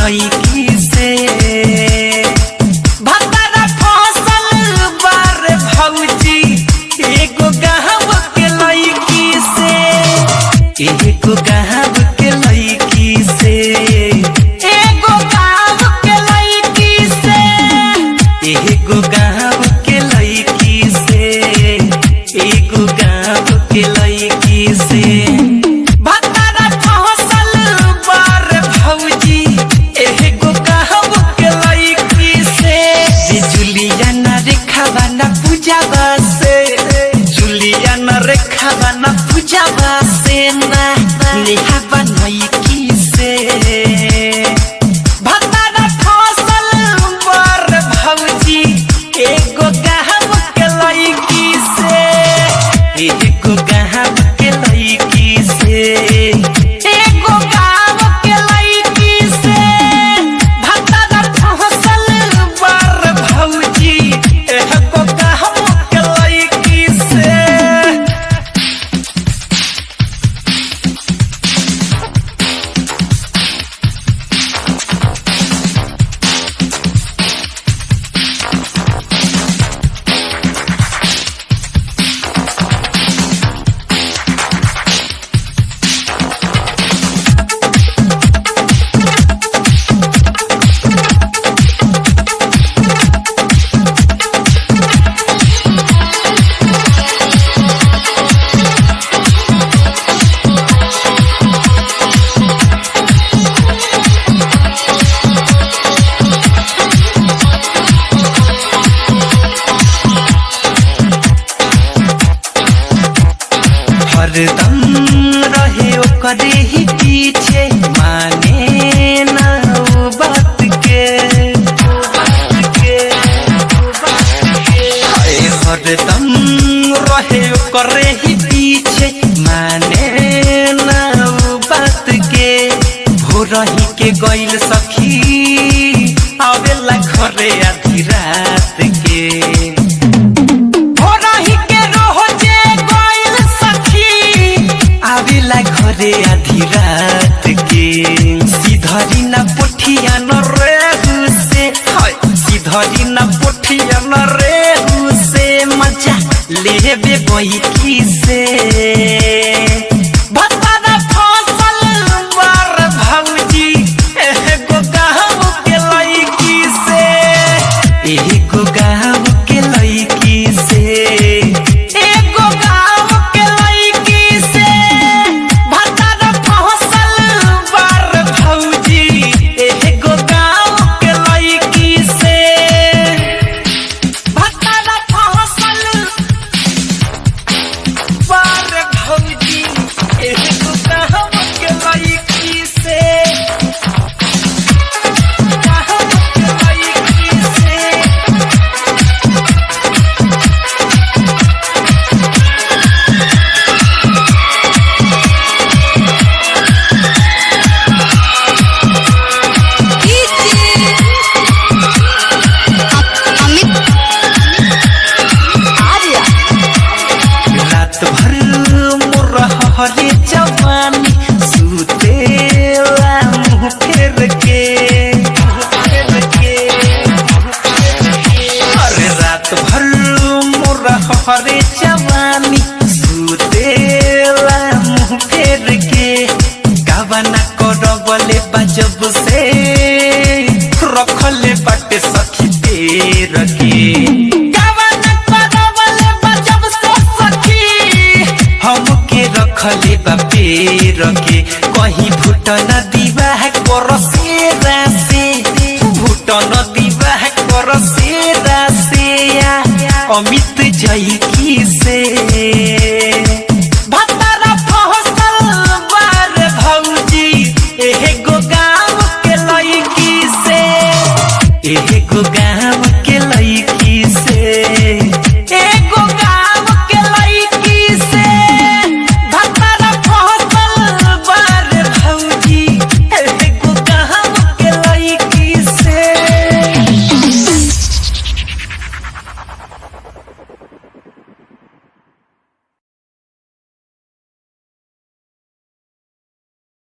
लईकी से भतारा फसल बार भौजी एगो गाँव के लईकी से एगो गाँव के लईकी से एगो गाँव के लईकी से एगो गाँव के लईकी से एगो गाँव के लईकी से भतारा फसल बार भौजी एगो गाँव के लईकी से जुलिया न रेखावा न पूजावा से जुलिया न रेखावा न पूजावा से ना नेहावा लईकी से भतारा फसल बार भौजी एगो गाँव के लईकी से एगो गाँव के लईकी से एगो गाँव के लईकी से भतारा फसल बार भौजी एगो गाँव के लईकी से हरदम रहे ओकरे ही पीछे माने ना वो बात के हरदम रहे ओकरे ही पीछे माने ना वो बात के भोरही के गइल सखी आवेला घरे आधी रात के आवेला घरे आधी रात के सीधरी न पोठिया न रेहू से सीधरी न पोठिया न रेहू से मजा लेबे बैकी से भतारा फसल बार भौजी एगो गाँव के लईकी से एगो गाँव के लईकी से एगो गाँव के लईकी से भतारा फसल बार भौजी एगो गाँव के लईकी से भतारा फसल बार भौजी एगो गाँव के लईकी से गाँव के लईकी से रात भर मोर हरे जवानी सुतेला मुँह फेर के अरे रात भर मोर हरे जवानी सुतेला मुँह फेर के गावना करबले बजब से रखले बाटे सखी देर के हमके रखले बापेर के कहीं भूटन दीवाह कर सेरा से भूटन दीवाह कर सेरा से अमित जईकी से